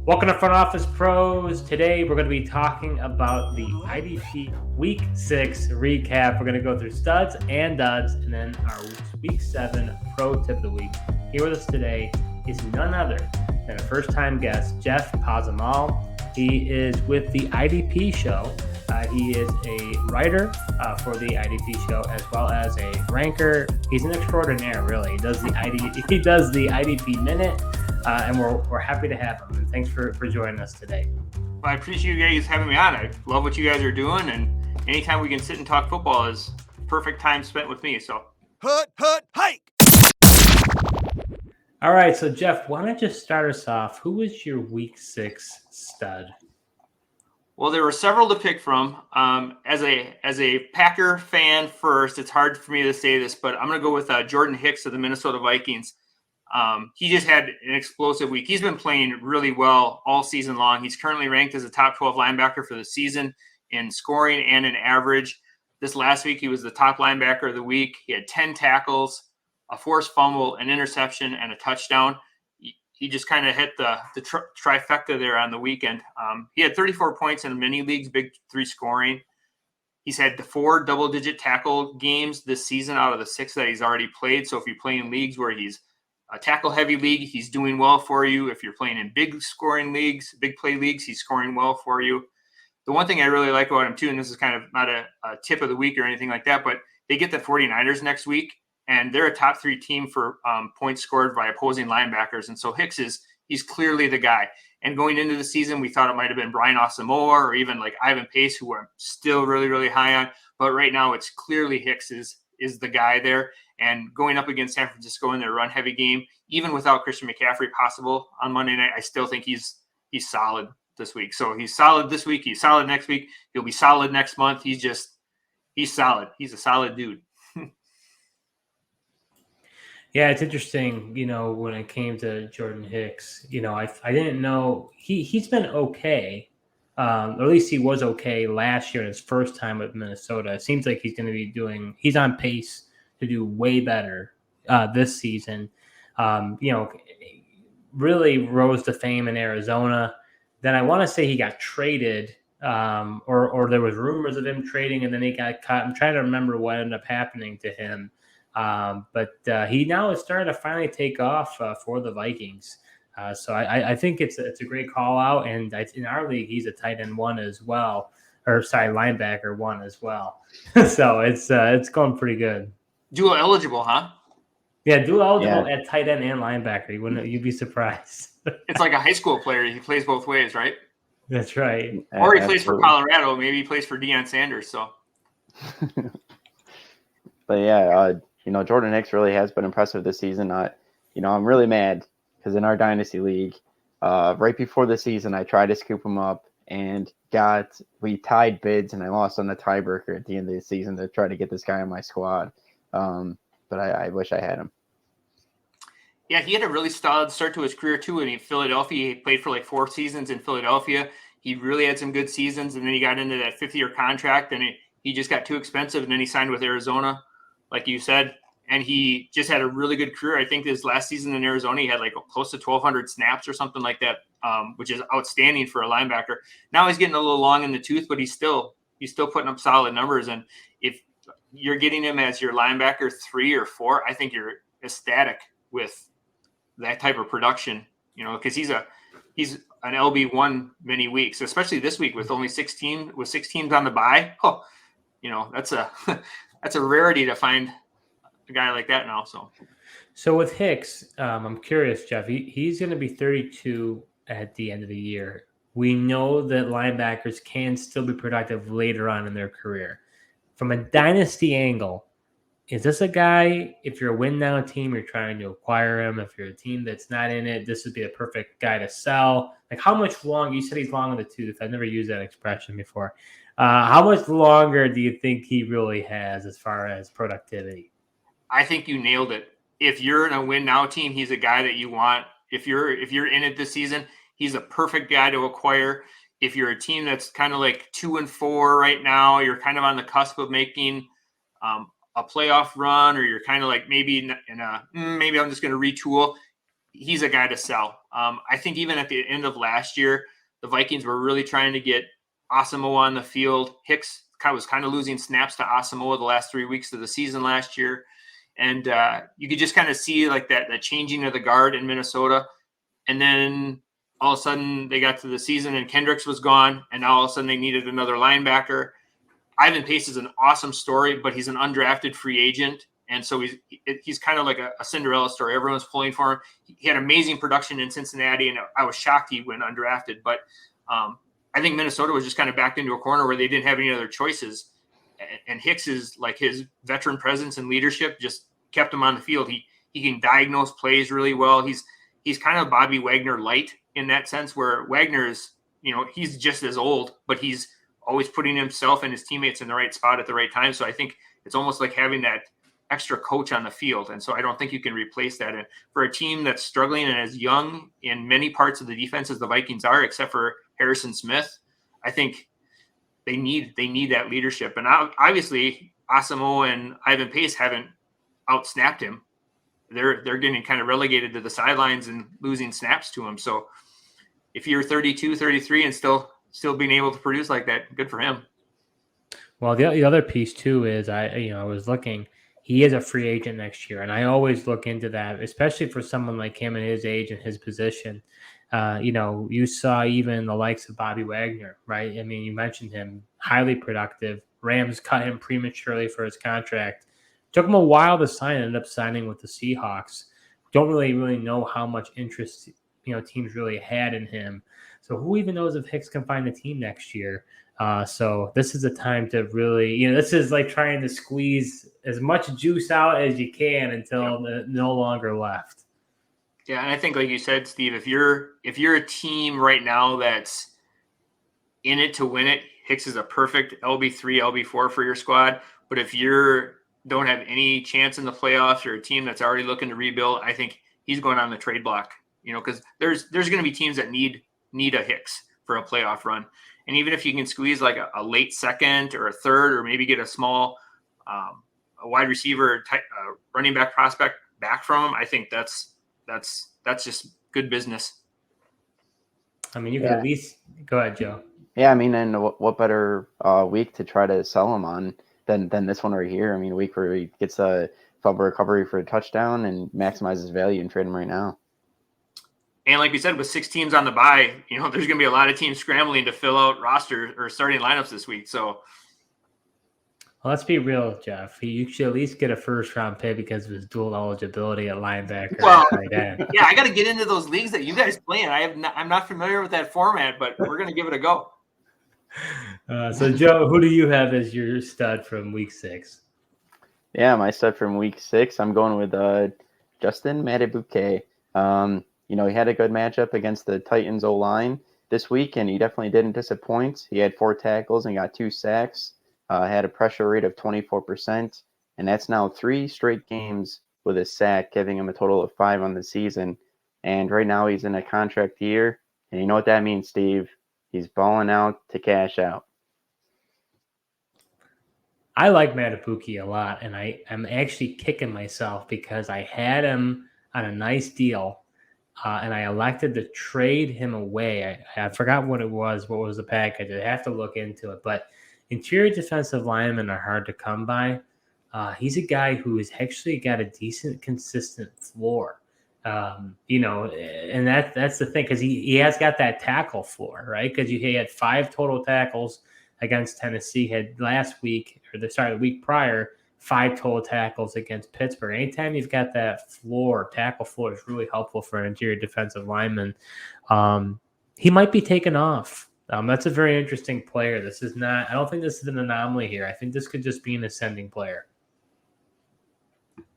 Welcome to Front Office Pros. Today we're going to be talking about the IDP Week 6 recap. We're going to go through studs and duds and then our Week 7 Pro Tip of the Week. Here with us today is none other than a first-time guest, Jeff Pozamal. He is with the IDP Show. He is a writer for the IDP Show as well as a ranker. He's an extraordinaire, really. He does the IDP Minute. And we're happy to have him. And thanks for joining us today. Well, I appreciate you guys having me on. I love what you guys are doing, and anytime we can sit and talk football is perfect time spent with me. So, hike. All right, so Jeff, why don't you start us off? Who was your Week 6 stud? Well, there were several to pick from. As a Packer fan first, it's hard for me to say this, but I'm going to go with Jordan Hicks of the Minnesota Vikings. He just had an explosive week. He's been playing really well all season long. He's currently ranked as a top 12 linebacker for the season in scoring and in average. This last week, he was the top linebacker of the week. He had 10 tackles, a forced fumble, an interception, and a touchdown. He just kind of hit the trifecta there on the weekend. He had 34 points in many leagues, big three scoring. He's had the 4 double-digit tackle games this season out of the 6 that he's already played. So if you play in leagues where he's a tackle-heavy league, he's doing well for you. If you're playing in big scoring leagues, big play leagues, he's scoring well for you. The one thing I really like about him, too, and this is kind of not a tip of the week or anything like that, but they get the 49ers next week, and they're a top 3 team for points scored by opposing linebackers. And so Hicks he's clearly the guy. And going into the season, we thought it might have been Brian Asamoah or even like Ivan Pace, who I'm still really, really high on. But right now, it's clearly Hicks is the guy there. And going up against San Francisco in their run-heavy game, even without Christian McCaffrey possible on Monday night, I still think he's solid this week. So he's solid this week. He's solid next week. He'll be solid next month. He's solid. He's a solid dude. Yeah, it's interesting, when it came to Jordan Hicks, I didn't know he's been okay. Or at least he was okay last year in his first time with Minnesota. It seems like he's on pace to do way better this season. Really rose to fame in Arizona. Then I want to say he got traded, or there was rumors of him trading, and then he got cut. I'm trying to remember what ended up happening to him. But he now is starting to finally take off for the Vikings. So I think it's a great call out, and in our league he's a tight end 1 as well, linebacker 1 as well. So it's going pretty good. Dual eligible, huh? Yeah, dual eligible at tight end and linebacker. You'd be surprised. It's like a high school player. He plays both ways, right? That's right. Or he plays for Colorado. Maybe he plays for Deion Sanders. So. But yeah, Jordan Hicks really has been impressive this season. I'm really mad because in our dynasty league, right before the season, I tried to scoop him up and we tied bids, and I lost on the tiebreaker at the end of the season to try to get this guy on my squad. But I wish I had him. Yeah, he had a really solid start to his career too. In Philadelphia, he played for like 4 seasons in Philadelphia. He really had some good seasons, and then he got into that 5th-year contract, and he just got too expensive, and then he signed with Arizona, like you said, and he just had a really good career. I think this last season in Arizona, he had like close to 1,200 snaps or something like that, which is outstanding for a linebacker. Now he's getting a little long in the tooth, but he's still putting up solid numbers. And if you're getting him as your linebacker 3 or 4, I think you're ecstatic with that type of production, because he's an LB1 many weeks, especially this week with only 6 teams on the bye. Oh, that's a rarity to find a guy like that now. So with Hicks, I'm curious, Jeff, he's going to be 32 at the end of the year. We know that linebackers can still be productive later on in their career. From a dynasty angle, is this a guy, if you're a win-now team, you're trying to acquire him? If you're a team that's not in it, this would be a perfect guy to sell. Like, how much longer? You said he's long in the tooth. I've never used that expression before. How much longer do you think he really has as far as productivity? I think you nailed it. If you're in a win-now team, he's a guy that you want. If you're in it this season, he's a perfect guy to acquire. If you're a team that's kind of like 2-4 right now, you're kind of on the cusp of making a playoff run, or you're kind of like maybe I'm just going to retool. he's a guy to sell. I think even at the end of last year, the Vikings were really trying to get Asamoah on the field. Hicks was kind of losing snaps to Asamoah the last 3 weeks of the season last year. And you could just kind of see like that changing of the guard in Minnesota. And then all of a sudden they got to the season and Kendricks was gone. And now all of a sudden they needed another linebacker. Ivan Pace is an awesome story, but he's an undrafted free agent. And so he's kind of like a Cinderella story. Everyone's pulling for him. He had amazing production in Cincinnati, and I was shocked he went undrafted. But I think Minnesota was just kind of backed into a corner where they didn't have any other choices. And Hicks is like his veteran presence and leadership just kept him on the field. He can diagnose plays really well. He's kind of Bobby Wagner light in that sense, where Wagner is, he's just as old, but he's always putting himself and his teammates in the right spot at the right time. So I think it's almost like having that extra coach on the field. And so I don't think you can replace that. And for a team that's struggling and as young in many parts of the defense as the Vikings are, except for Harrison Smith, I think they need that leadership. And obviously Asamoah and Ivan Pace haven't outsnapped him. They're getting kind of relegated to the sidelines and losing snaps to him. So if you're 32, 33 and still being able to produce like that, good for him. Well, the other piece too is I was looking. He is a free agent next year, and I always look into that, especially for someone like him and his age and his position. You saw even the likes of Bobby Wagner, right? I mean, you mentioned him, highly productive. Rams cut him prematurely for his contract. Took him a while to sign. Ended up signing with the Seahawks. Don't really know how much interest teams really had in him. So who even knows if Hicks can find a team next year? So this is a time to really, this is like trying to squeeze as much juice out as you can until no longer left. Yeah, and I think, like you said, Steve, if you're a team right now that's in it to win it, Hicks is a perfect LB3, LB4 for your squad. But if you don't have any chance in the playoffs or a team that's already looking to rebuild, I think he's going on the trade block. Because there's going to be teams that need a Hicks for a playoff run. And even if you can squeeze like a late second or a third, or maybe get a small a wide receiver type running back prospect back from him, I think that's just good business. I mean, you can at least go ahead, Joe. Yeah, I mean, and what better week to try to sell him on than this one right here? I mean, a week where he gets a fumble recovery for a touchdown and maximizes value and trade him right now. And like we said, with 6 teams on the bye, there's going to be a lot of teams scrambling to fill out roster or starting lineups this week. So, well, let's be real, Jeff. You should at least get a first-round pick because of his dual eligibility at linebacker. Well, and tight end. Yeah, I got to get into those leagues that you guys play in. I'm not familiar with that format, but we're going to give it a go. So, Joe, who do you have as your stud from week 6? Yeah, my stud from week 6, I'm going with Justin Madubuike. He had a good matchup against the Titans O-line this week, and he definitely didn't disappoint. He had 4 tackles and got 2 sacks, had a pressure rate of 24%, and that's now 3 straight games with a sack, giving him a total of 5 on the season. And right now he's in a contract year, and you know what that means, Steve? He's balling out to cash out. I like Madubuike a lot, and I'm actually kicking myself because I had him on a nice deal. And I elected to trade him away. I forgot what it was. What was the package? I have to look into it. But interior defensive linemen are hard to come by. He's a guy who has actually got a decent, consistent floor. And that's the thing, because he has got that tackle floor, right? Because he had 5 total tackles against Tennessee. Had last week, the week prior, 5 total tackles against Pittsburgh. Anytime you've got that tackle floor is really helpful for an interior defensive lineman. He might be taken off. That's a very interesting player. I don't think this is an anomaly here. I think this could just be an ascending player.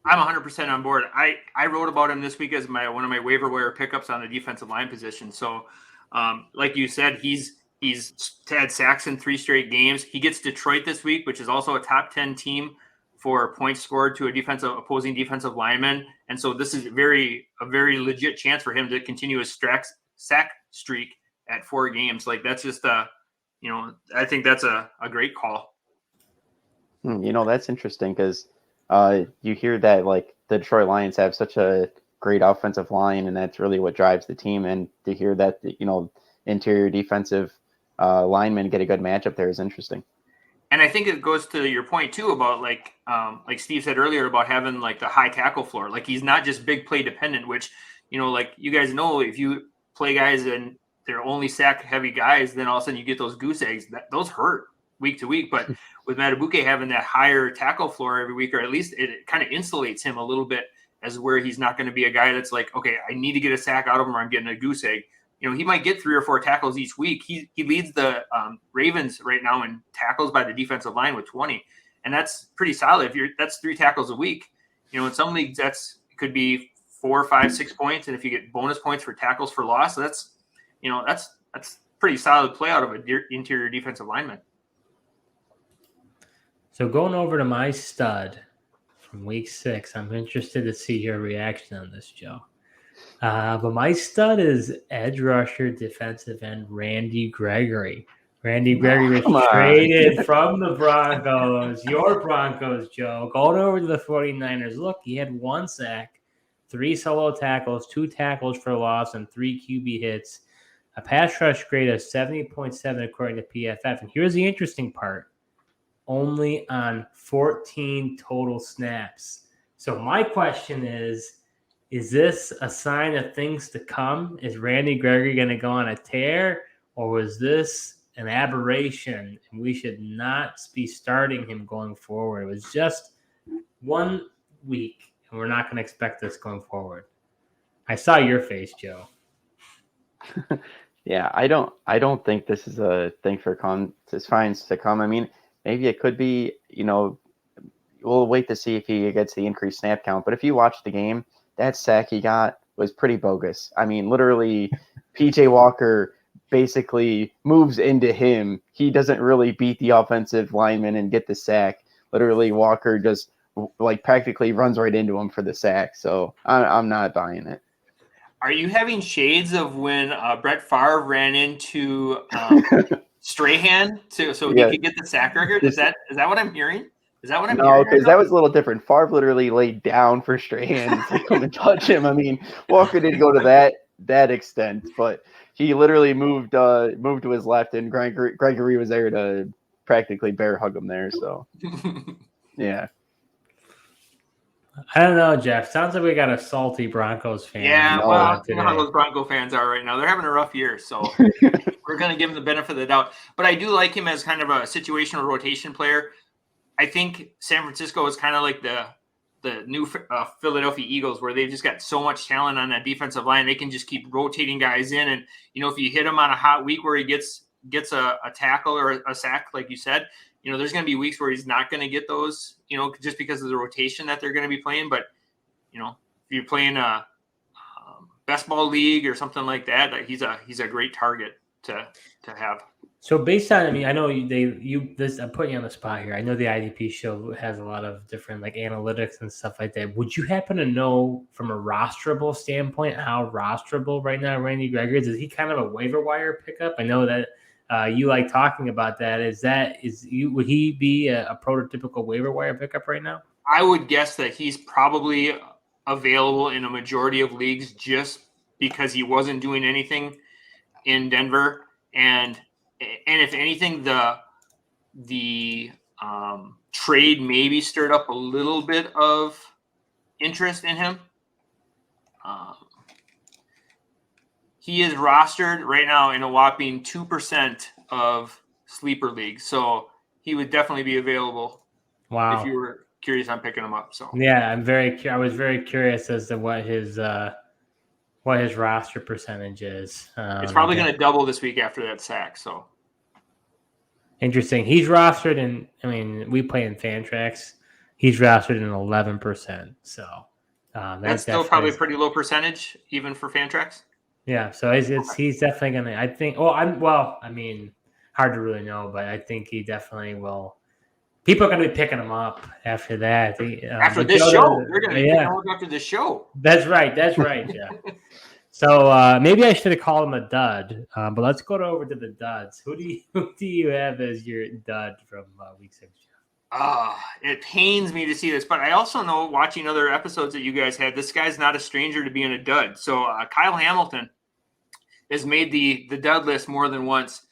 I'm 100% on board. I wrote about him this week as one of my waiver wire pickups on the defensive line position. So, like you said, he's had sacks in 3 straight games. He gets Detroit this week, which is also a top 10 team for points scored to opposing defensive lineman. And so this is a very legit chance for him to continue his sack streak at 4 games. Like, that's just I think that's a great call. That's interesting because you hear that like the Detroit Lions have such a great offensive line, and that's really what drives the team. And to hear that, interior defensive linemen get a good matchup there is interesting. And I think it goes to your point too about like Steve said earlier about having like the high tackle floor. Like he's not just big play dependent, which, like you guys know, if you play guys and they're only sack heavy guys, then all of a sudden you get those goose eggs. Those hurt week to week. But with Madubuike having that higher tackle floor every week, or at least it kind of insulates him a little bit as where he's not going to be a guy that's like, okay, I need to get a sack out of him or I'm getting a goose egg. He might get 3 or 4 tackles each week. He leads the Ravens right now in tackles by the defensive line with 20, and that's pretty solid. That's 3 tackles a week. In some leagues could be 4, 5, 6 points, and if you get bonus points for tackles for loss, that's pretty solid play out of an interior defensive lineman. So going over to my stud from week 6, I'm interested to see your reaction on this, Joe. But my stud is edge rusher, defensive end Randy Gregory. Randy Gregory was traded from the Broncos, your Broncos, Joe, going over to the 49ers. Look, he had 1 sack, 3 solo tackles, 2 tackles for loss, and 3 QB hits. A pass rush grade of 70.7 according to PFF. And here's the interesting part. Only on 14 total snaps. So my question is this a sign of things to come? Is Randy Gregory going to go on a tear, or was this an aberration and we should not be starting him going forward? It was just 1 week, and we're not going to expect this going forward. I saw your face, Joe. Yeah, I don't think this is a thing for signs to come. I mean, maybe it could be, we'll wait to see if he gets the increased snap count. But if you watch the game, that sack he got was pretty bogus. I mean, literally, PJ Walker basically moves into him. He doesn't really beat the offensive lineman and get the sack. Literally, Walker just practically runs right into him for the sack. So I'm not buying it. Are you having shades of when Brett Favre ran into Strahan so he could get the sack record? Is that what I'm hearing? Is that what I'm hearing? No, because that was a little different. Favre literally laid down for Strahan to come and touch him. I mean, Walker didn't go to that extent, but he literally moved to his left, and Gregory was there to practically bear hug him there. So, yeah. I don't know, Jeff. Sounds like we got a salty Broncos fan. Yeah, well, you know how those Bronco fans are right now. They're having a rough year, so we're going to give him the benefit of the doubt. But I do like him as kind of a situational rotation player. I think San Francisco is kind of like the new Philadelphia Eagles, where they've just got so much talent on that defensive line. They can just keep rotating guys in, and if you hit him on a hot week where he gets a tackle or a sack, like you said, there's going to be weeks where he's not going to get those, just because of the rotation that they're going to be playing. But if you're playing a best ball league or something like that, he's a great target to have. So based on, I know I'm putting you on the spot here. I know the IDP show has a lot of different analytics and stuff like that. Would you happen to know from a rosterable standpoint how rosterable right now Randy Gregory is? Is he kind of a waiver wire pickup? I know that you like talking about that. Would he be a prototypical waiver wire pickup right now? I would guess that he's probably available in a majority of leagues just because he wasn't doing anything in Denver, and if anything, the trade maybe stirred up a little bit of interest in him. He is rostered right now in a whopping 2% of sleeper leagues, so he would definitely be available. Wow! If you were curious on picking him up, so yeah, I was very curious as to what his roster percentage is. It's probably going to double this week after that sack. So interesting. He's rostered in. We play in Fantrax. He's rostered in 11%. So that's still probably a pretty low percentage, even for Fantrax. Yeah. So he's definitely going to. I think. Hard to really know, but I think he definitely will. People are going to be picking him up after that. After this show, they're going to be picking him up after this show. That's right, Jeff. So maybe I should have called him a dud, but let's go over to the duds. Who do you have as your dud from week 6, Jeff? It pains me to see this, but I also know, watching other episodes that you guys had, this guy's not a stranger to being a dud. So Kyle Hamilton has made the dud list more than once.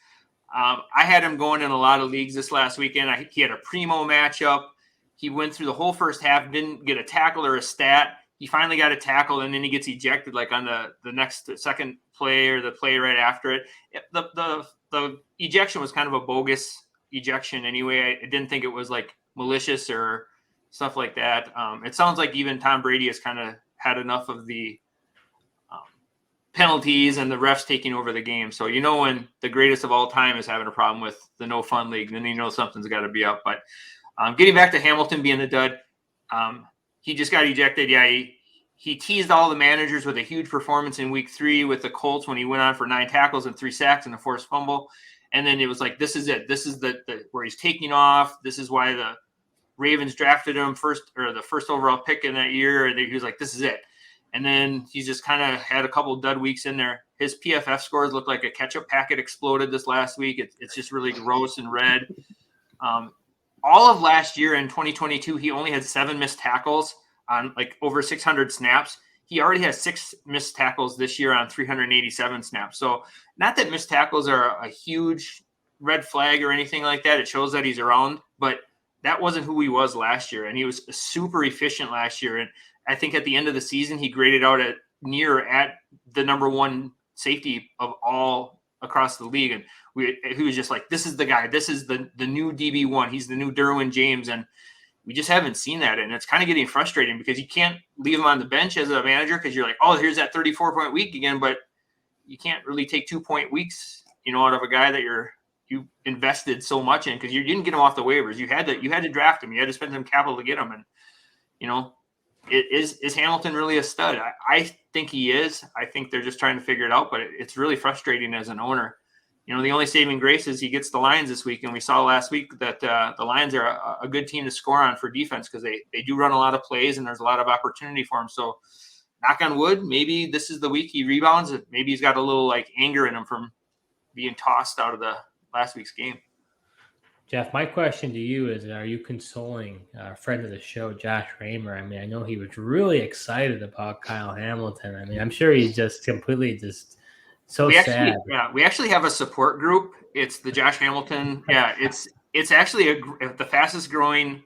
I had him going in a lot of leagues this last weekend. He had a primo matchup. He went through the whole first half, didn't get a tackle or a stat. He finally got a tackle, and then he gets ejected like on the second play or the play right after it. The ejection was kind of a bogus ejection anyway. I didn't think it was like malicious or stuff like that. It sounds like even Tom Brady has kind of had enough of the penalties and the refs taking over the game. So when the greatest of all time is having a problem with the no fun league, then something's got to be up. But getting back to Hamilton being the dud, he just got ejected. Yeah, he teased all the managers with a huge performance in week 3 with the Colts when he went on for 9 tackles and 3 sacks and a forced fumble. And then it was like, this is it. This is the where he's taking off. This is why the Ravens drafted him the first overall pick in that year. And he was like, this is it. And then he's just kind of had a couple of dud weeks in there. His PFF scores look like a ketchup packet exploded this last week. It's just really gross and red. All of last year in 2022, he only had 7 missed tackles on like over 600 snaps. He already has 6 missed tackles this year on 387 snaps. So not that missed tackles are a huge red flag or anything like that. It shows that he's around, but that wasn't who he was last year. And he was super efficient last year. And I think at the end of the season, he graded out at the number 1 safety of all across the league. And he was just like, this is the guy. This is the new DB1. He's the new Derwin James. And we just haven't seen that. And it's kind of getting frustrating because you can't leave him on the bench as a manager because you're like, oh, here's that 34-point week again. But you can't really take 2-point weeks, out of a guy that you invested so much in because you didn't get him off the waivers. You had to draft him. You had to spend some capital to get him. And, is Hamilton really a stud? I think he is. I think they're just trying to figure it out, but it's really frustrating as an owner. The only saving grace is he gets the Lions this week, and we saw last week that the Lions are a good team to score on for defense because they do run a lot of plays and there's a lot of opportunity for him. So knock on wood, maybe this is the week he rebounds. Maybe he's got a little like anger in him from being tossed out of the last week's game. Jeff, my question to you is, are you consoling a friend of the show, Josh Raymer? I mean, I know he was really excited about Kyle Hamilton. I mean, I'm sure he's just completely so sad. We actually have a support group. It's the Josh Hamilton. Yeah, it's actually the fastest growing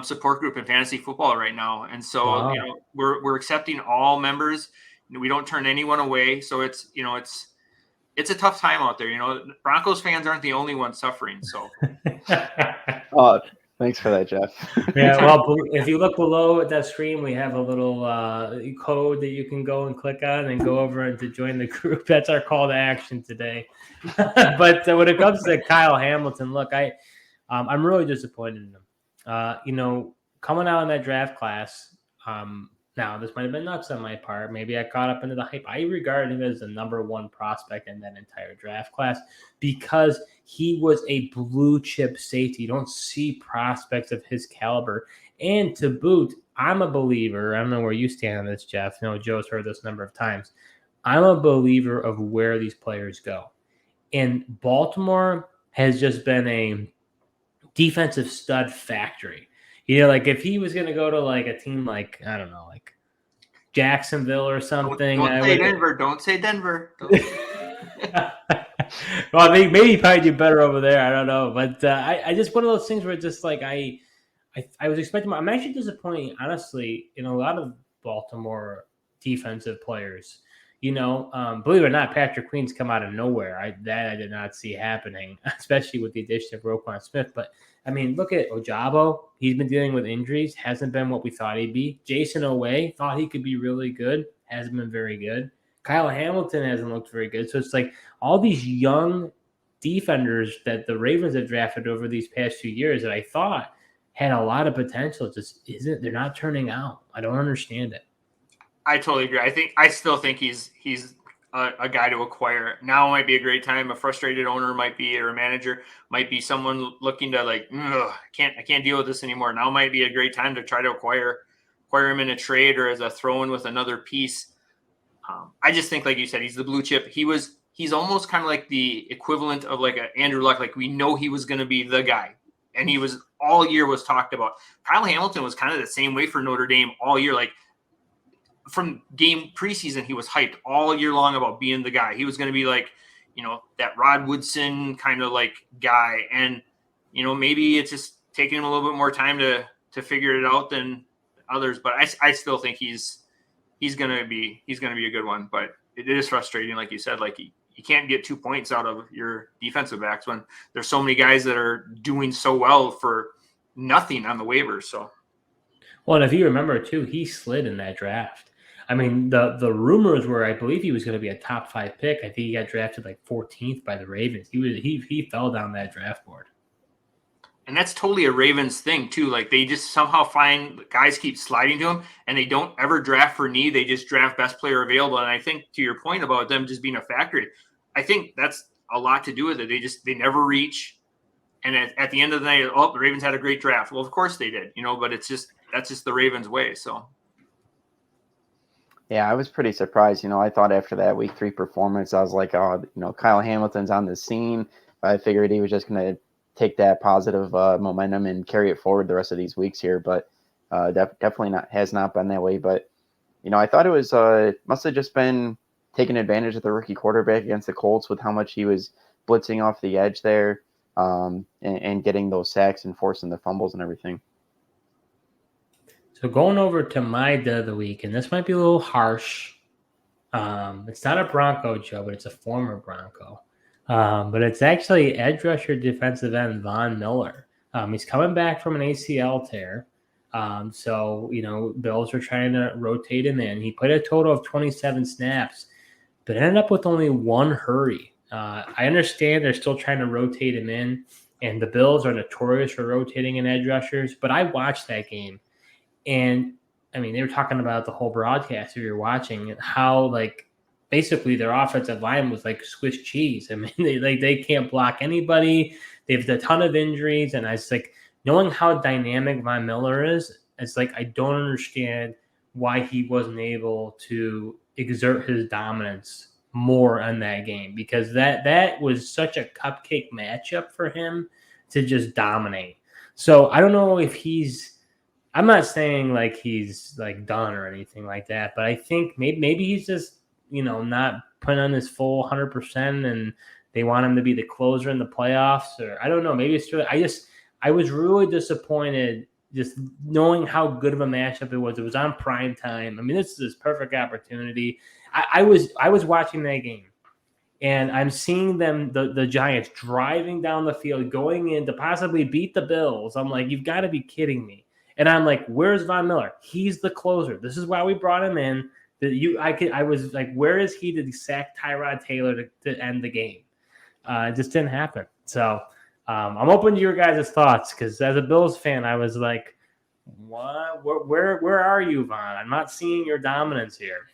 support group in fantasy football right now. And so, wow. We're accepting all members. We don't turn anyone away. So it's a tough time out there. Broncos fans aren't the only ones suffering. So. Oh, thanks for that, Jeff. Yeah, well, if you look below at that screen, we have a little code that you can go and click on and go over and to join the group. That's our call to action today. But when it comes to Kyle Hamilton, look, I'm really disappointed in him. Coming out in that draft class, now this might have been nuts on my part. Maybe I caught up into the hype. I regard him as the number 1 prospect in that entire draft class because he was a blue chip safety. You don't see prospects of his caliber. And to boot, I'm a believer. I don't know where you stand on this, Jeff. Joe's heard this a number of times. I'm a believer of where these players go. And Baltimore has just been a defensive stud factory. Like if he was going to go to like a team like, I don't know, like Jacksonville or something. Don't say Denver. Well, maybe probably do better over there. I don't know. But I just one of those things where it's just like I was expecting. I'm actually disappointed, honestly, in a lot of Baltimore defensive players. Believe it or not, Patrick Queen's come out of nowhere. I did not see happening, especially with the addition of Roquan Smith. But I mean, look at Ojabo. He's been dealing with injuries. Hasn't been what we thought he'd be. Jason Owe thought he could be really good. Hasn't been very good. Kyle Hamilton hasn't looked very good. So it's like all these young defenders that the Ravens have drafted over these past few years that I thought had a lot of potential. They're not turning out. I don't understand it. I totally agree. I still think he's a guy to acquire. Now might be a great time. A frustrated owner might be, or a manager might be someone looking to like, I can't deal with this anymore. Now might be a great time to try to acquire him in a trade or as a throw-in with another piece. I just think, like you said, he's the blue chip. He's almost kind of like the equivalent of like a Andrew Luck. Like we know he was going to be the guy, and he was all year was talked about. Kyle Hamilton was kind of the same way for Notre Dame all year. Like from game preseason, he was hyped all year long about being the guy. He was going to be like, that Rod Woodson kind of like guy. And, maybe it's just taking him a little bit more time to figure it out than others. But I still think he's going to be a good one. But it is frustrating, like you said, like you can't get 2 points out of your defensive backs when there's so many guys that are doing so well for nothing on the waivers. So, well, and if you remember too, he slid in that draft. I mean, the rumors were, I believe he was going to be a top 5 pick. I think he got drafted like 14th by the Ravens. He fell down that draft board. And that's totally a Ravens thing too. Like they just somehow find guys keep sliding to them, and they don't ever draft for need. They just draft best player available. And I think to your point about them just being a factory, I think that's a lot to do with it. They never reach. And at the end of the night, the Ravens had a great draft. Well, of course they did, but that's just the Ravens way. So. Yeah, I was pretty surprised. I thought after that week 3 performance, I was like, oh, Kyle Hamilton's on the scene. I figured he was just going to take that positive momentum and carry it forward the rest of these weeks here. But definitely has not been that way. But, I thought it was must have just been taking advantage of the rookie quarterback against the Colts with how much he was blitzing off the edge there and getting those sacks and forcing the fumbles and everything. So going over to my Dud of the week, and this might be a little harsh. It's not a Bronco, Joe, but it's a former Bronco. But it's actually edge rusher defensive end Von Miller. He's coming back from an ACL tear. So, Bills are trying to rotate him in. He played a total of 27 snaps, but ended up with only 1 hurry. I understand they're still trying to rotate him in, and the Bills are notorious for rotating in edge rushers. But I watched that game. And I mean, they were talking about the whole broadcast if you're watching and how basically their offensive line was like Swiss cheese. I mean, they can't block anybody. They have a ton of injuries. And I was like, knowing how dynamic Von Miller is, it's like, I don't understand why he wasn't able to exert his dominance more in that game, because that was such a cupcake matchup for him to just dominate. So I don't know if I'm not saying like he's like done or anything like that, but I think maybe he's just, not putting on his full 100% and they want him to be the closer in the playoffs, or I don't know. Maybe it's really, I was really disappointed just knowing how good of a matchup it was. It was on prime time. I mean, this is his perfect opportunity. I was watching that game and I'm seeing them, the Giants driving down the field, going in to possibly beat the Bills. I'm like, you've got to be kidding me. And I'm like, where's Von Miller? He's the closer. This is why we brought him in. I was like, where is he to sack Tyrod Taylor to end the game? It just didn't happen. So I'm open to your guys' thoughts, because as a Bills fan, I was like, what? Where are you, Von? I'm not seeing your dominance here.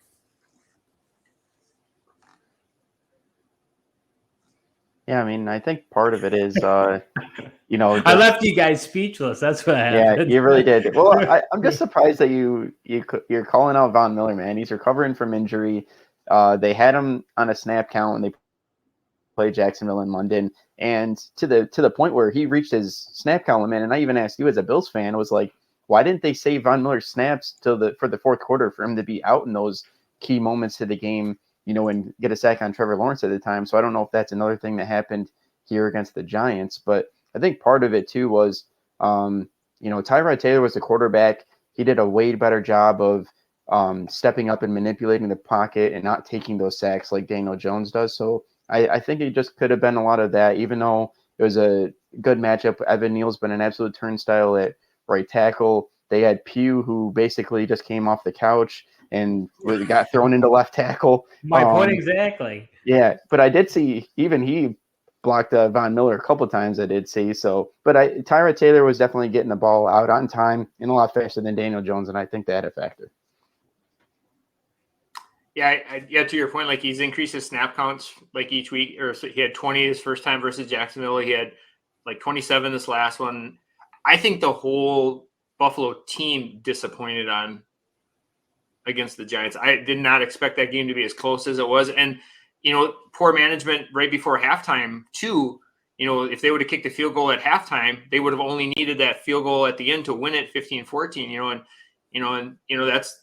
Yeah, I mean, I think part of it is, I left you guys speechless. That's what happened. Yeah, you really did. Well, I'm just surprised that you're calling out Von Miller, man. He's recovering from injury. They had him on a snap count when they played Jacksonville in London, and to the point where he reached his snap count limit. And I even asked you as a Bills fan, was like, why didn't they save Von Miller's snaps for the fourth quarter for him to be out in those key moments of the game? And get a sack on Trevor Lawrence at the time. So I don't know if that's another thing that happened here against the Giants. But I think part of it, too, was, Tyrod Taylor was the quarterback. He did a way better job of stepping up and manipulating the pocket and not taking those sacks like Daniel Jones does. So I think it just could have been a lot of that, even though it was a good matchup. Evan Neal's been an absolute turnstile at right tackle. They had Pugh, who basically just came off the couch and really got thrown into left tackle. My point exactly. Yeah, but I did see even he blocked Von Miller a couple times. I did see so, but Tyrod Taylor was definitely getting the ball out on time and a lot faster than Daniel Jones, and I think that had a factor. Yeah, to your point, like he's increased his snap counts like each week, or so he had 20 his first time versus Jacksonville. He had like 27 this last one. I think the whole Buffalo team disappointed on against the Giants. I did not expect that game to be as close as it was. And, poor management right before halftime too. if they would have kicked a field goal at halftime, they would have only needed that field goal at the end to win it 15-14, and that's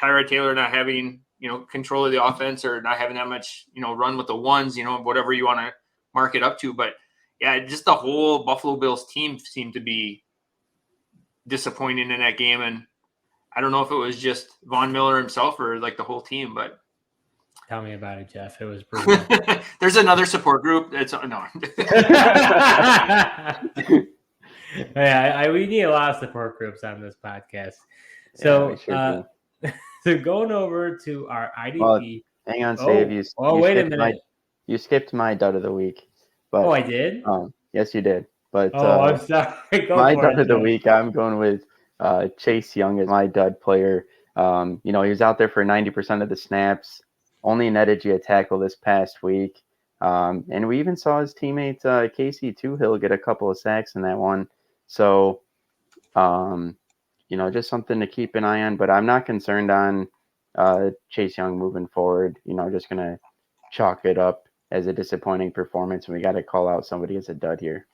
Tyrod Taylor not having, control of the offense or not having that much, run with the ones, whatever you want to mark it up to. But yeah, just the whole Buffalo Bills team seemed to be disappointing in that game. And I don't know if it was just Von Miller himself or like the whole team, but Tell me about it, Jeff. It was brutal. There's another support group. It's no. Yeah, we need a lot of support groups on this podcast. So, we sure do. So going over to our IDP. Well, hang on, Steve. Wait a minute. You skipped my dud of the week. But, I did? Yes, you did. But I'm sorry. My dud of the week, I'm going with Chase Young as my dud player. He was out there for 90% of the snaps, only netted you a tackle this past week. And we even saw his teammate Casey Toohill get a couple of sacks in that one. So, just something to keep an eye on. But I'm not concerned on Chase Young moving forward. Just going to chalk it up as a disappointing performance. And we got to call out somebody as a dud here.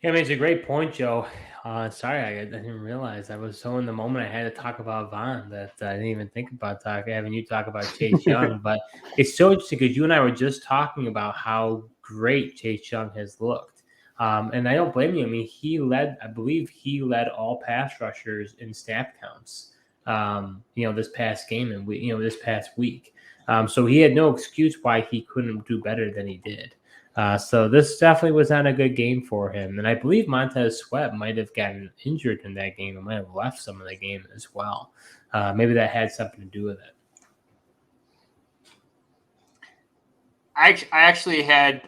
Yeah, I mean, it's a great point, Joe. Sorry, I didn't realize I was so in the moment. I had to talk about Von that I didn't even think about having you talk about Chase Young. But it's so interesting because you and I were just talking about how great Chase Young has looked. And I don't blame you. I mean, I believe he led all pass rushers in snap counts, this past game and this past week. So he had no excuse why he couldn't do better than he did. So this definitely was not a good game for him. And I believe Montez Sweat might have gotten injured in that game and might have left some of the game as well. Maybe that had something to do with it. I actually had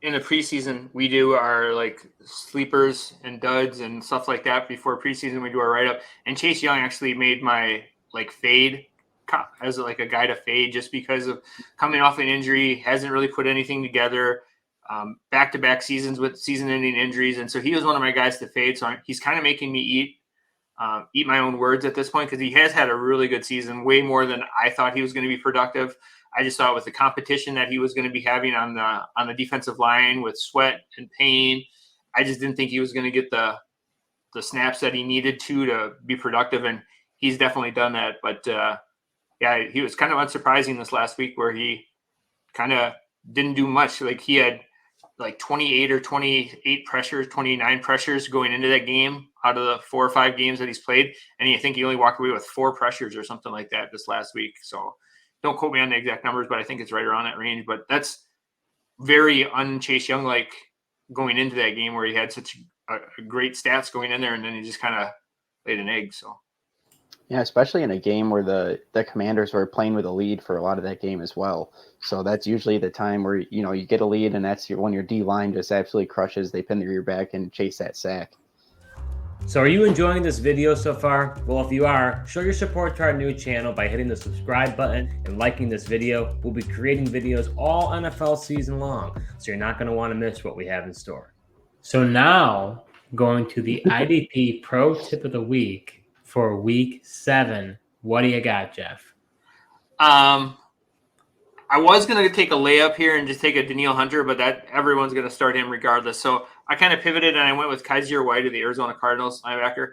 in the preseason, we do our like sleepers and duds and stuff like that. Before preseason, we do our write-up. And Chase Young actually made my like fade as like a guy to fade just because of coming off an injury, hasn't really put anything together. Back-to-back seasons with season-ending injuries, and so he was one of my guys to fade. So he's kind of making me eat my own words at this point because he has had a really good season, way more than I thought he was going to be productive. I just thought with the competition that he was going to be having on the defensive line with Sweat and Payne, I just didn't think he was going to get the snaps that he needed to be productive, and he's definitely done that. But yeah, he was kind of unsurprising this last week where he kind of didn't do much. Like he had like 28 or 28 pressures, 29 pressures going into that game out of the 4 or 5 games that he's played. And I think he only walked away with 4 pressures or something like that this last week. So don't quote me on the exact numbers, but I think it's right around that range. But that's very un-Chase Young like going into that game where he had such a great stats going in there and then he just kind of laid an egg. So. Yeah, especially in a game where the Commanders were playing with a lead for a lot of that game as well. So that's usually the time where, you get a lead and that's when your D-line just absolutely crushes. They pin the rear back and chase that sack. So are you enjoying this video so far? Well, if you are, show your support to our new channel by hitting the subscribe button and liking this video. We'll be creating videos all NFL season long, so you're not going to want to miss what we have in store. So now, going to the IDP Pro Tip of the Week for Week 7. What do you got, Jeff? I was going to take a layup here and just take a Danielle Hunter, but that everyone's going to start him regardless. So I kind of pivoted and I went with Kaiser White of the Arizona Cardinals linebacker.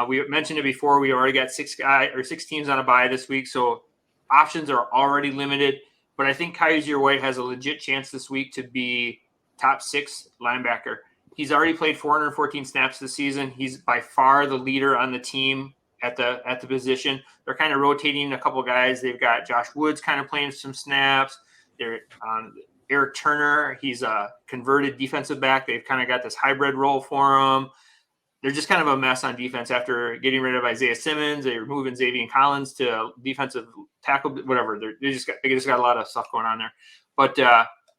We mentioned it before. We already got 6 teams on a bye this week, so options are already limited. But I think Kaiser White has a legit chance this week to be top 6 linebacker. He's already played 414 snaps this season. He's by far the leader on the team at the position. They're kind of rotating a couple guys. They've got Josh Woods kind of playing some snaps. They're Eric Turner. He's a converted defensive back. They've kind of got this hybrid role for him. They're just kind of a mess on defense after getting rid of Isaiah Simmons. They're moving Xavier Collins to defensive tackle, whatever. They just got a lot of stuff going on there. But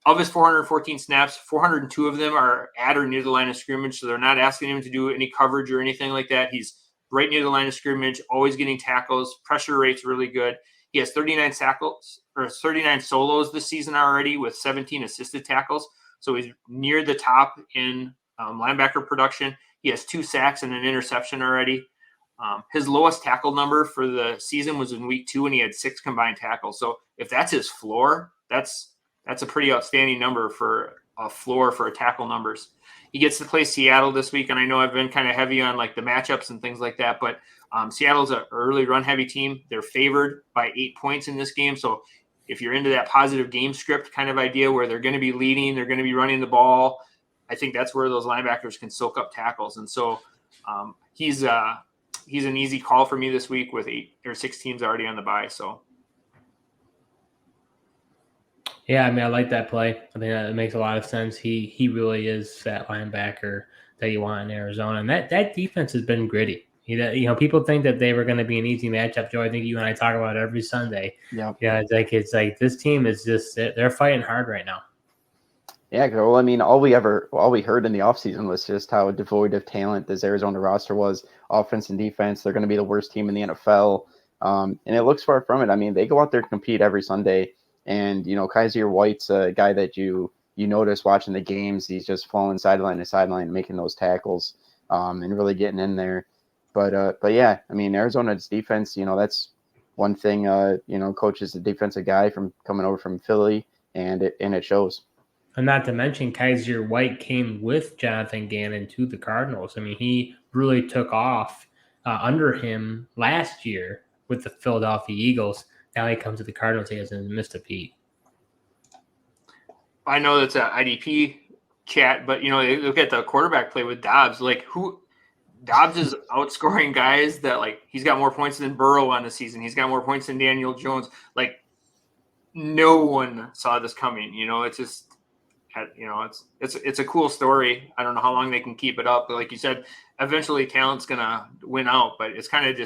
of his 414 snaps, 402 of them are at or near the line of scrimmage. So they're not asking him to do any coverage or anything like that. He's right near the line of scrimmage, always getting tackles. Pressure rate's really good. He has 39 solos this season already with 17 assisted tackles. So he's near the top in linebacker production. He has 2 sacks and an interception already. His lowest tackle number for the season was in week 2, and he had 6 combined tackles. So if that's his floor, that's a pretty outstanding number for a floor for tackle numbers. He gets to play Seattle this week, and I know I've been kind of heavy on like the matchups and things like that, but Seattle's a early run heavy team. They're favored by 8 points in this game. So if you're into that positive game script kind of idea where they're going to be leading, they're going to be running the ball, I think that's where those linebackers can soak up tackles. And so he's an easy call for me this week with 8 or 6 teams already on the bye. So. Yeah, I mean, I like that play. I think that makes a lot of sense. He really is that linebacker that you want in Arizona, and that defense has been gritty. People think that they were going to be an easy matchup, Joe. I think you and I talk about it every Sunday. Yeah. Yeah, it's like this team is just they're fighting hard right now. Yeah, well, I mean, all we heard in the offseason was just how devoid of talent this Arizona roster was, offense and defense. They're going to be the worst team in the NFL, and it looks far from it. I mean, they go out there to compete every Sunday, and Kaiser White's a guy that you notice watching the games. He's just flowing sideline to sideline, making those tackles, and really getting in there. But yeah, I mean, Arizona's defense, that's one thing. Coach is a defensive guy from coming over from Philly, and it shows. And not to mention, Kaiser White came with Jonathan Gannon to the Cardinals. I mean, he really took off under him last year with the Philadelphia Eagles. Now he comes to the Cardinals. He hasn't missed a beat. I know that's an IDP chat, but look at the quarterback play with Dobbs. Like Dobbs is outscoring guys that like he's got more points than Burrow on the season. He's got more points than Daniel Jones. Like no one saw this coming. It's just. It's a cool story. I don't know how long they can keep it up, but like you said, eventually talent's gonna win out. But it's kind of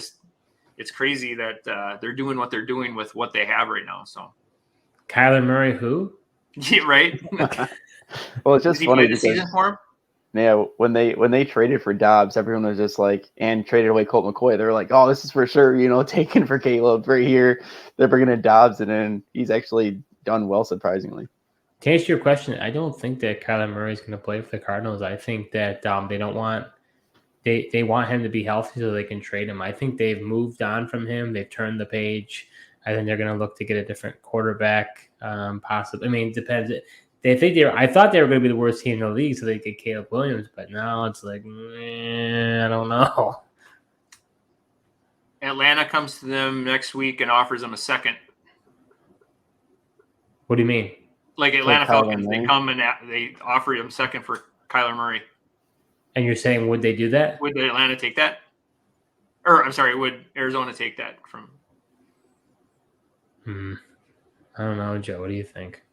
it's crazy that they're doing what they're doing with what they have right now. So, Kyler Murray, who? Yeah, right. Well, it's just funny because season for him? Yeah, when they traded for Dobbs, everyone was just like, and traded away Colt McCoy. They were like, oh, this is for sure, taken for Caleb right here. They're bringing in Dobbs, and then he's actually done well, surprisingly. To answer your question, I don't think that Kyler Murray is going to play for the Cardinals. I think that they don't want they want him to be healthy so they can trade him. I think they've moved on from him. They've turned the page. I think they're going to look to get a different quarterback, possibly. I mean, it depends. I thought they were going to be the worst team in the league, so they get Caleb Williams. But now it's like, I don't know. Atlanta comes to them next week and offers them a second. What do you mean? Like Atlanta Falcons, they come and they offer him second for Kyler Murray. And you're saying, would they do that? Would Atlanta take that? Or I'm sorry, would Arizona take that from? I don't know, Joe. What do you think?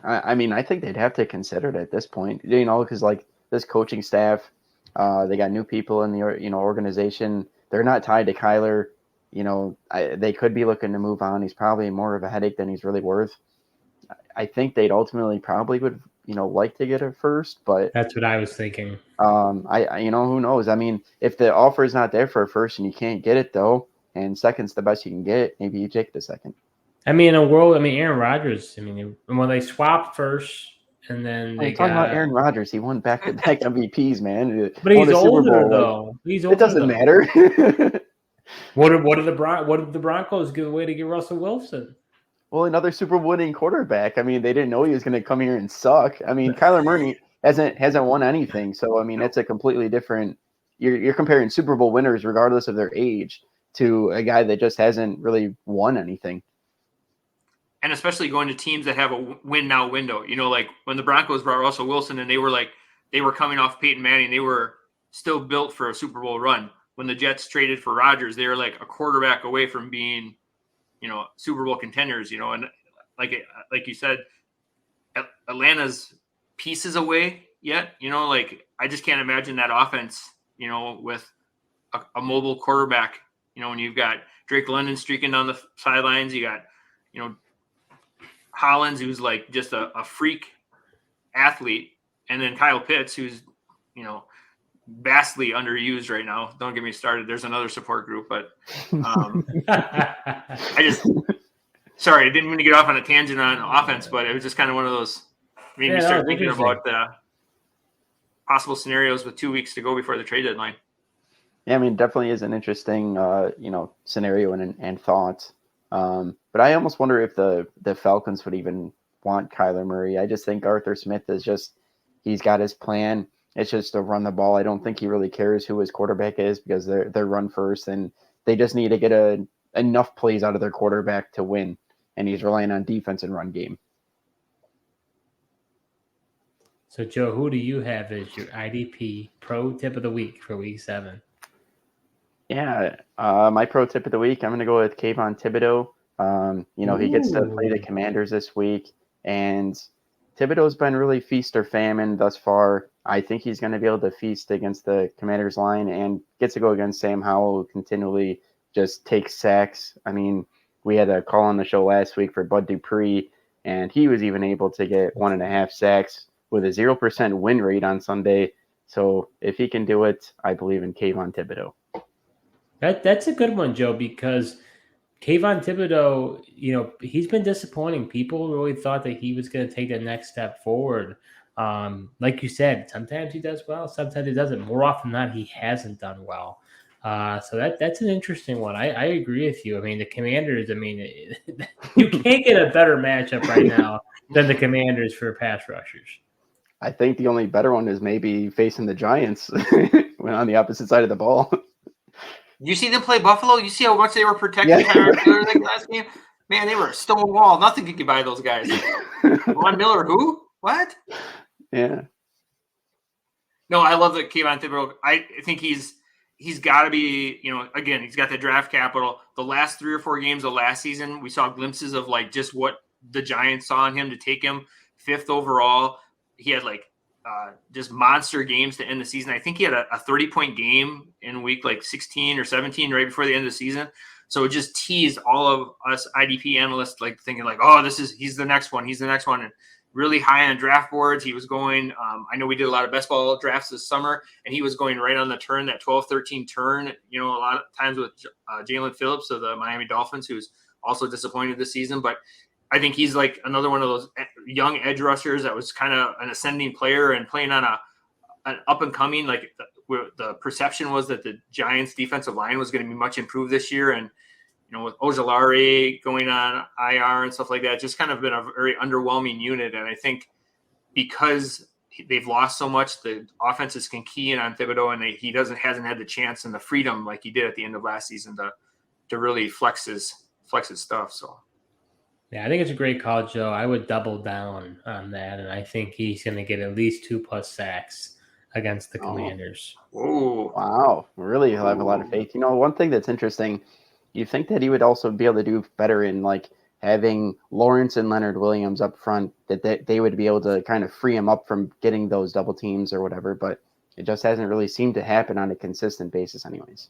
I mean, I think they'd have to consider it at this point, because like this coaching staff, they got new people in the organization. They're not tied to Kyler. They could be looking to move on. He's probably more of a headache than he's really worth. I think they'd ultimately probably would, like to get it first, but that's what I was thinking. Who knows? I mean, if the offer is not there for a first and you can't get it though, and second's the best you can get, maybe you take the second. I mean, Aaron Rodgers. I mean, when they swapped first, and then they talking about Aaron Rodgers. He won back-to-back MVPs, man. But he's older though. It doesn't matter. What did the Broncos give away to get Russell Wilson? Well, another Super Bowl winning quarterback. I mean, they didn't know he was going to come here and suck. I mean, Kyler Murray hasn't won anything. So, I mean, that's a completely different – you're comparing Super Bowl winners regardless of their age to a guy that just hasn't really won anything. And especially going to teams that have a win-now window. Like when the Broncos brought Russell Wilson and they were coming off Peyton Manning, they were still built for a Super Bowl run. When the Jets traded for Rodgers, they were like a quarterback away from being – Super Bowl contenders, and like you said, Atlanta's pieces away yet, I just can't imagine that offense, with a mobile quarterback, when you've got Drake London streaking down the sidelines, you got, Hollins, who's like just a freak athlete, and then Kyle Pitts, who's, vastly underused right now. Don't get me started. There's another support group, but sorry, I didn't mean to get off on a tangent on offense, but it was just kind of one of those made me start thinking about the possible scenarios with 2 weeks to go before the trade deadline. Yeah, I mean, definitely is an interesting, scenario and thought. But I almost wonder if the Falcons would even want Kyler Murray. I just think Arthur Smith he's got his plan. It's just to run the ball. I don't think he really cares who his quarterback is because they're run first, and they just need to get enough plays out of their quarterback to win. And he's relying on defense and run game. So, Joe, who do you have as your IDP Pro Tip of the Week for Week 7? Yeah, my pro tip of the week, I'm going to go with Kayvon Thibodeau. He gets to play the Commanders this week, and Thibodeau's been really feast or famine thus far. I think he's going to be able to feast against the Commanders line and gets to go against Sam Howell, who continually just takes sacks. I mean, we had a call on the show last week for Bud Dupree, and he was even able to get 1.5 sacks with a 0% win rate on Sunday. So if he can do it, I believe in Kayvon Thibodeau. That's a good one, Joe, because Kayvon Thibodeau, he's been disappointing. People really thought that he was going to take the next step forward. Like you said, sometimes he does well, sometimes he doesn't. More often than not, he hasn't done well. So that's an interesting one. I agree with you. I mean, the Commanders, you can't get a better matchup right now than the Commanders for pass rushers. I think the only better one is maybe facing the Giants when on the opposite side of the ball. You see them play Buffalo? You see how much they were protecting Tyrod Taylor like last game? Man, they were a stone wall. Nothing could get by those guys. Von Miller, who? What? Yeah. No, I love that Kayvon Thibodeau. I think he's got to be, again, he's got the draft capital. The last 3 or 4 games of last season, we saw glimpses of like just what the Giants saw in him to take him 5th overall. He had just monster games to end the season. I think he had a 30-point game in week 16 or 17 right before the end of the season. So it just teased all of us IDP analysts thinking he's the next one. He's the next one. And really high on draft boards. He was going, I know we did a lot of best ball drafts this summer, and he was going right on the turn, that 12-13 turn, a lot of times with Jalen Phillips of the Miami Dolphins, who's also disappointed this season. But I think he's like another one of those young edge rushers that was kind of an ascending player and playing on an up and coming. The perception was that the Giants defensive line was going to be much improved this year. And, with Ojulari going on IR and stuff like that, just kind of been a very underwhelming unit. And I think because they've lost so much, the offenses can key in on Thibodeau, and he hasn't had the chance and the freedom like he did at the end of last season to really flex his stuff. So. Yeah, I think it's a great call, Joe. I would double down on that, and I think he's going to get at least 2+ sacks against the Commanders. Oh, wow. Really have a lot of faith. One thing that's interesting, you think that he would also be able to do better in having Lawrence and Leonard Williams up front, that they would be able to kind of free him up from getting those double teams or whatever, but it just hasn't really seemed to happen on a consistent basis anyways.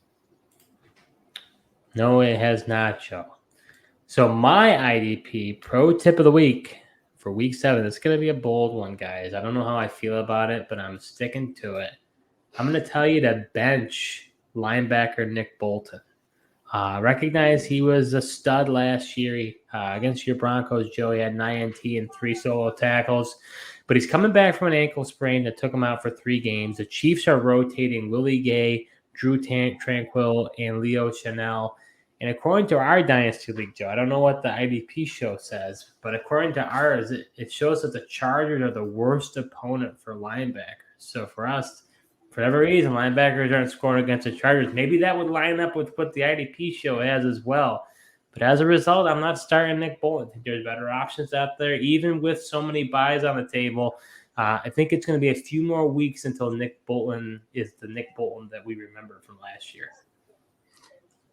No, it has not, Joe. So my IDP Pro Tip of the Week for Week 7, it's going to be a bold one, guys. I don't know how I feel about it, but I'm sticking to it. I'm going to tell you to bench linebacker Nick Bolton. Recognize he was a stud last year against your Broncos, Joe. He had 9 INT and 3 solo tackles, but he's coming back from an ankle sprain that took him out for 3 games. The Chiefs are rotating Willie Gay, Drew Tranquill, and Leo Chanel. And according to our Dynasty League, Joe, I don't know what the IDP show says, but according to ours, it shows that the Chargers are the worst opponent for linebackers. So for us, for whatever reason, linebackers aren't scoring against the Chargers. Maybe that would line up with what the IDP show has as well. But as a result, I'm not starting Nick Bolton. I think there's better options out there, even with so many buys on the table. I think it's going to be a few more weeks until Nick Bolton is the Nick Bolton that we remember from last year.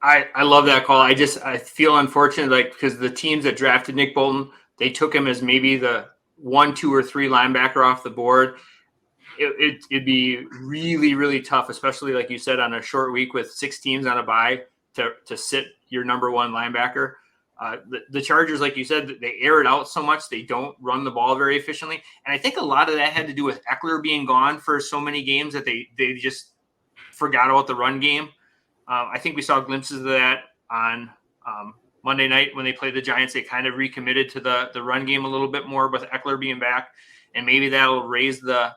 I love that call. I feel unfortunate, because the teams that drafted Nick Bolton, they took him as maybe the 1, 2, or 3 linebacker off the board. It'd be really, really tough, especially like you said, on a short week with 6 teams on a bye to sit your number 1 linebacker. The Chargers, like you said, they air it out so much. They don't run the ball very efficiently. And I think a lot of that had to do with Eckler being gone for so many games that they just forgot about the run game. I think we saw glimpses of that on Monday night when they played the Giants. They kind of recommitted to the run game a little bit more with Eckler being back, and maybe that'll raise the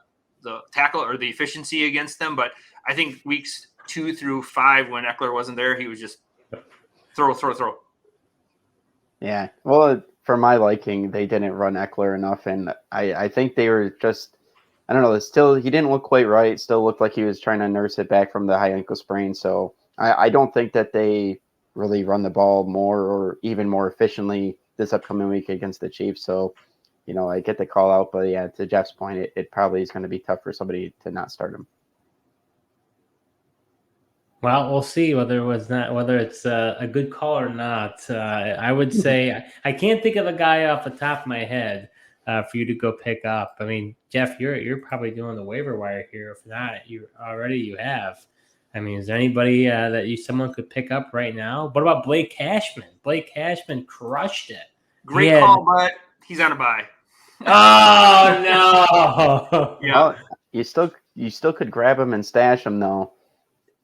tackle or the efficiency against them. But I think weeks 2 through 5, when Eckler wasn't there, he was just throw. Yeah. Well, for my liking, they didn't run Eckler enough, and I think they were just, I don't know, still he didn't look quite right. Still looked like he was trying to nurse it back from the high ankle sprain. So I don't think that they really run the ball more or even more efficiently this upcoming week against the Chiefs. So, I get the call out, but yeah, to Jeff's point, it probably is going to be tough for somebody to not start him. Well, we'll see whether it's a good call or not. I would say I can't think of a guy off the top of my head for you to go pick up. I mean, Jeff, you're probably doing the waiver wire here. If not, you have. I mean, is there anybody that someone could pick up right now? What about Blake Cashman? Blake Cashman crushed it. Great call, but he's on a bye. Oh no! Yeah. Well, you still could grab him and stash him though.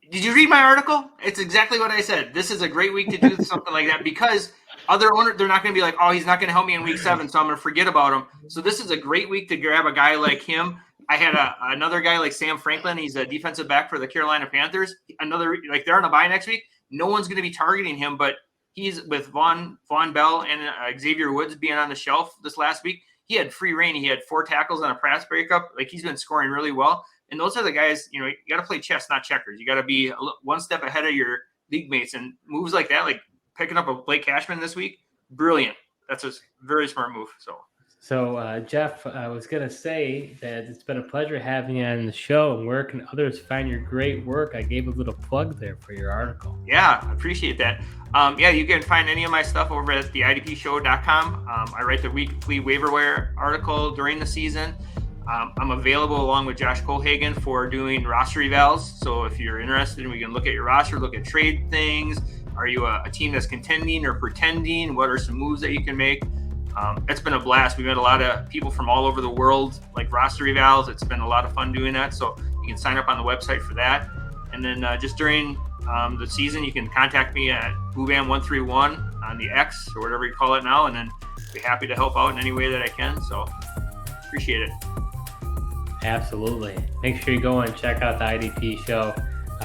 Did you read my article? It's exactly what I said. This is a great week to do something like that because other owners, they're not going to be like, oh, he's not going to help me in week 7, so I'm going to forget about him. So this is a great week to grab a guy like him. I had another guy like Sam Franklin. He's a defensive back for the Carolina Panthers. They're on a bye next week. No one's going to be targeting him, but he's with Von Bell and Xavier Woods being on the shelf this last week. He had free reign. He had 4 tackles on a pass breakup. He's been scoring really well. And those are the guys, you got to play chess, not checkers. You got to be one step ahead of your league mates. And moves like that, like picking up a Blake Cashman this week, brilliant. That's a very smart move. So, Jeff, I was going to say that it's been a pleasure having you on the show. And where can others find your great work? I gave a little plug there for your article. Yeah, I appreciate that. You can find any of my stuff over at theidpshow.com. I write the weekly waiver wire article during the season. I'm available along with Josh Colhagen for doing roster evals. So if you're interested, we can look at your roster, look at trade things. Are you a team that's contending or pretending? What are some moves that you can make? It's been a blast. We've met a lot of people from all over the world, like roster evals. It's been a lot of fun doing that. So you can sign up on the website for that. And then just during the season, you can contact me at boobam131 on the X or whatever you call it now. And then be happy to help out in any way that I can. So appreciate it. Absolutely. Make sure you go and check out the IDP show.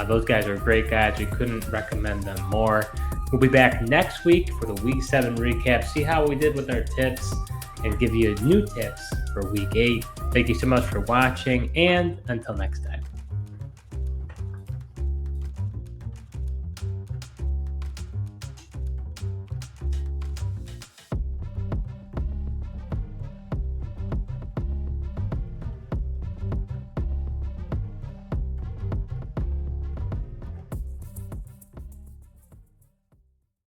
Those guys are great guys. We couldn't recommend them more. We'll be back next week for the Week 7 recap, see how we did with our tips, and give you new tips for Week 8. Thank you so much for watching, and until next time.